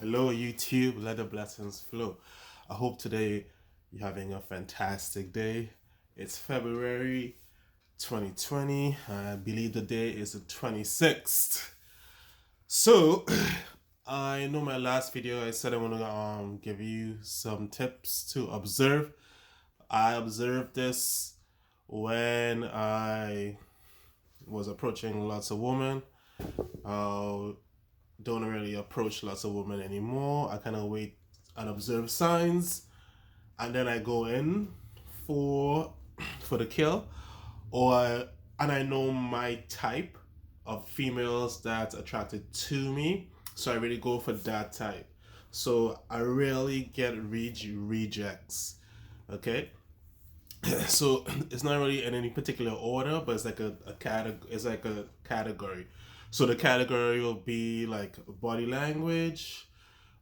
Hello, YouTube. Let the blessings flow. I hope today you're having a fantastic day. It's February 2020. I believe the day is the 26th. So, I know my last video I said I want to give you some tips to observe. I observed this when I was approaching lots of women. Uh, don't really approach lots of women anymore. I kind of wait and observe signs, and then I go in for for the kill, or and I know my type of females that's attracted to me, so I really go for that type. So I rarely get rejects. Okay, so it's not really in any particular order, but it's like a category. It's like a category. So the category will be like body language,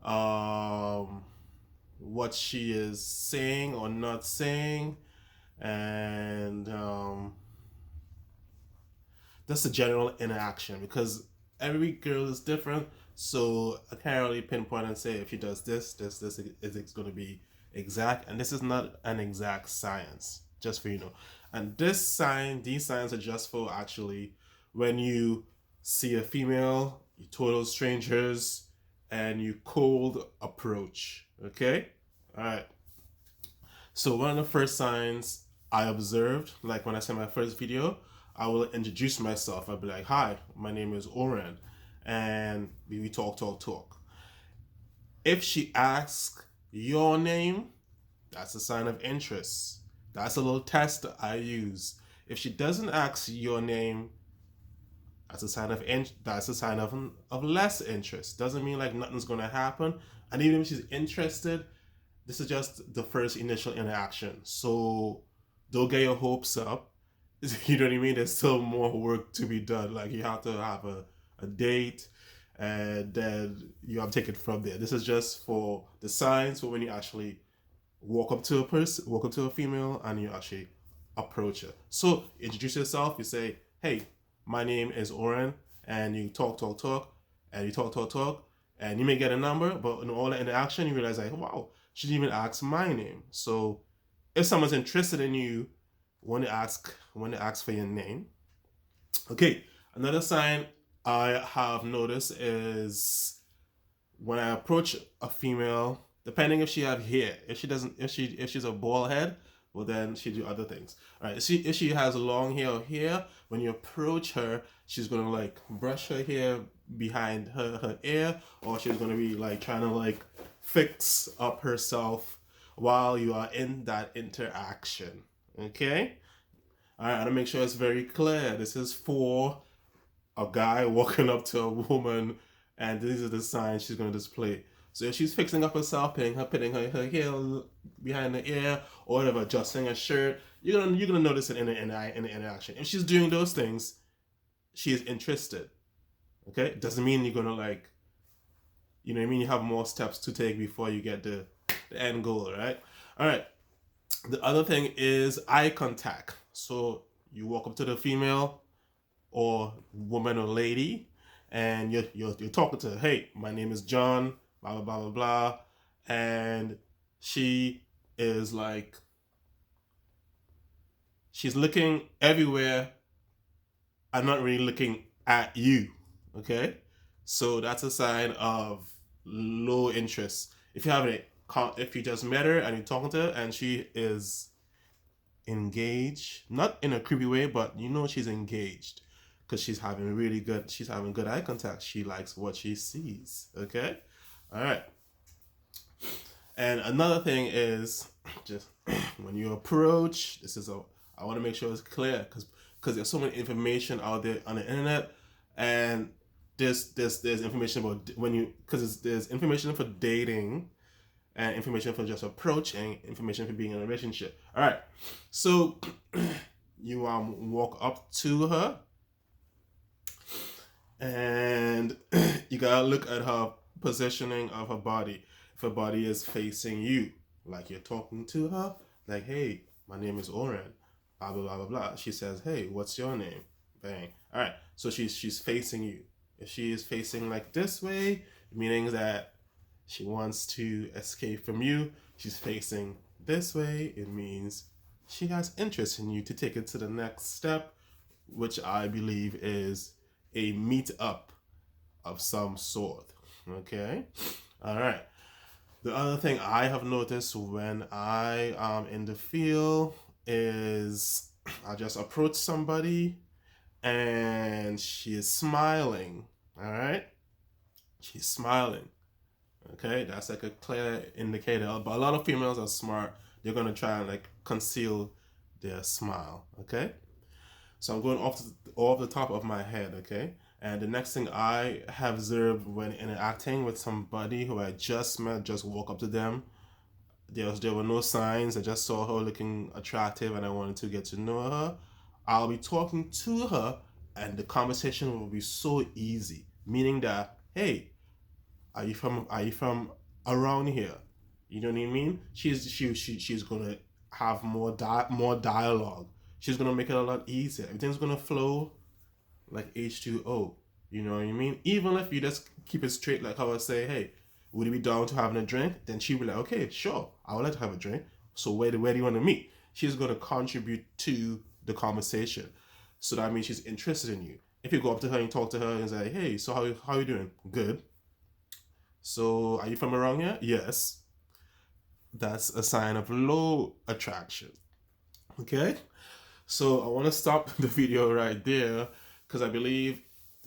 um, what she is saying or not saying, and that's the general interaction because every girl is different. So I can't really pinpoint and say if she does this is it's going to be exact. And this is not an exact science, just for you know. And these signs are just for actually when you see a female, you total strangers, and you cold approach. Okay, all right. So one of the first signs I observed, like when I sent my first video, I will introduce myself. I'll be like, "Hi, my name is Oren," and we talk. If she asks your name, that's a sign of interest. That's a little test that I use. If she doesn't ask your name, that's a sign of less interest. Doesn't mean like nothing's gonna happen. And even if she's interested, this is just the first initial interaction. So don't get your hopes up. You know what I mean? There's still more work to be done. Like you have to have a date, and then you have to take it from there. This is just for the signs for when you actually walk up to a female, and you actually approach her. So introduce yourself. You say, "Hey, my name is Oren," and you talk, and you talk, and you may get a number, but in all the interaction, you realize like, wow, she didn't even ask my name. So if someone's interested in you, when they ask for your name. Okay, another sign I have noticed is when I approach a female, depending if she have hair, if she doesn't, if she's a bald head, well then she do other things. All right, if she has long hair or hair, when you approach her, she's gonna like brush her hair behind her ear, or she's gonna be like trying to like fix up herself while you are in that interaction. Okay. All right, I want to make sure it's very clear. This is for a guy walking up to a woman, and these are the signs she's going to display. So if she's fixing up herself, putting her hair behind the ear, or whatever, adjusting her shirt, you're gonna notice it in the interaction. If she's doing those things, she is interested. Okay, doesn't mean you're gonna like, you know what I mean. You have more steps to take before you get the end goal, right? All right. The other thing is eye contact. So you walk up to the female or woman or lady, and you're talking to her. Hey, my name is John. Blah blah blah blah blah, and she is like she's looking everywhere and not really looking at you. Okay, so that's a sign of low interest. If you just met her and you're talking to her and she is engaged, not in a creepy way, but you know she's engaged because she's having good eye contact. She likes what she sees. Okay, all right. And another thing is just when you approach, I want to make sure it's clear because there's so much information out there on the internet, and there's information about when you because there's information for dating and information for just approaching, information for being in a relationship. All right, so you walk up to her, and you gotta look at her positioning of her body. If her body is facing you, like you're talking to her, like, "Hey, my name is Oren," blah blah blah blah blah. She says, "Hey, what's your name?" Bang. All right, so she's facing you. If she is facing like this way, meaning that She wants to escape from you. She's facing this way. It means she has interest in you to take it to the next step, which I believe is a meet up of some sort. Okay? All right. The other thing I have noticed when I am in the field is I just approach somebody and she is smiling. All right? She's smiling. Okay? That's like a clear indicator. But a lot of females are smart. They're going to try and like conceal their smile. Okay? So I'm going off the top of my head, okay? And the next thing I have observed when interacting with somebody who I just met, just walk up to them, there were no signs. I just saw her looking attractive and I wanted to get to know her. I'll be talking to her and the conversation will be so easy. Meaning that, hey, are you from around here? You know what I mean? She's gonna have more dialogue. She's gonna make it a lot easier. Everything's gonna flow like H2O. You know what I mean? Even if you just keep it straight, like how I say, hey, would you be down to having a drink? Then she'll be like, okay, sure, I would like to have a drink. So where do you want to meet? She's gonna contribute to the conversation. So that means she's interested in you. If you go up to her and talk to her and say, hey, so how you doing? Good. So are you from around here? Yes. That's a sign of low attraction. Okay? So I want to stop the video right there because I believe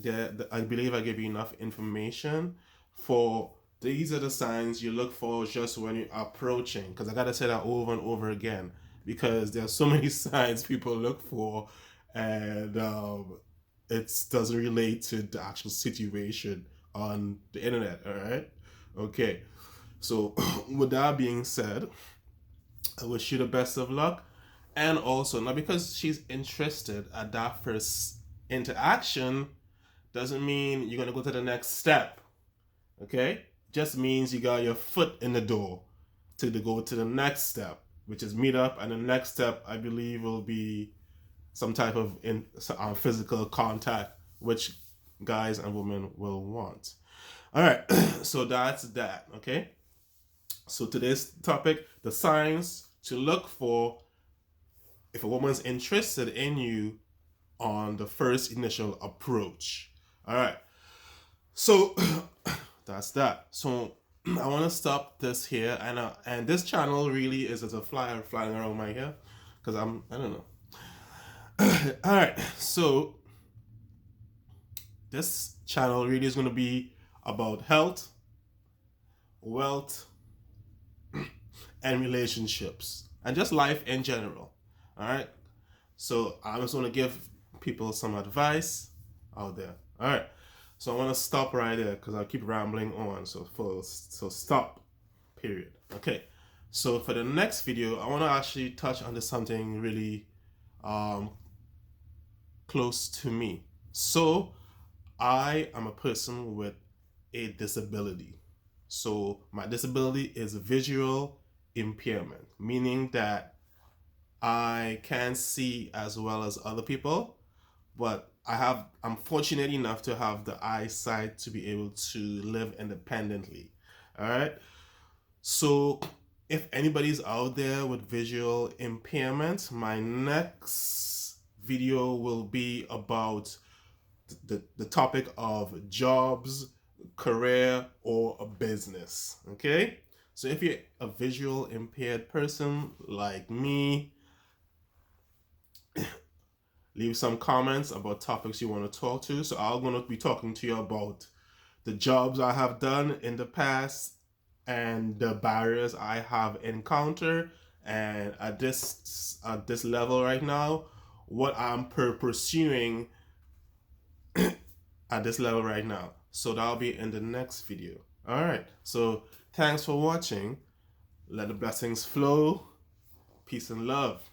I gave you enough information for these are the signs you look for just when you're approaching. Because I gotta say that over and over again because there's so many signs people look for, and it doesn't relate to the actual situation on the internet. All right, okay. So with that being said, I wish you the best of luck. And also, not because she's interested at that first interaction, doesn't mean you're going to go to the next step. Okay? Just means you got your foot in the door to go to the next step, which is meet up. And the next step, I believe, will be some type of physical contact, which guys and women will want. All right. So that's that. Okay? So today's topic, the signs to look for if a woman's interested in you on the first initial approach. All right. So that's that. So I want to stop this here, and this channel really is as a flyer flying around my hair because I don't know. All right. So this channel really is going to be about health, wealth, and relationships, and just life in general. All right. So I just want to give people some advice out there. All right. So I want to stop right there because I'll keep rambling on. So stop. Period. Okay. So for the next video, I want to actually touch on something really close to me. So I am a person with a disability. So my disability is visual impairment, meaning that I can see as well as other people, but I'm fortunate enough to have the eyesight to be able to live independently. All right. So if anybody's out there with visual impairment, my next video will be about the topic of jobs, career, or a business. Okay. So if you're a visual impaired person like me, leave some comments about topics you want to talk to. So I'm going to be talking to you about the jobs I have done in the past and the barriers I have encountered. And at this level right now, what I'm pursuing at this level right now. So that'll be in the next video. All right. So thanks for watching. Let the blessings flow. Peace and love.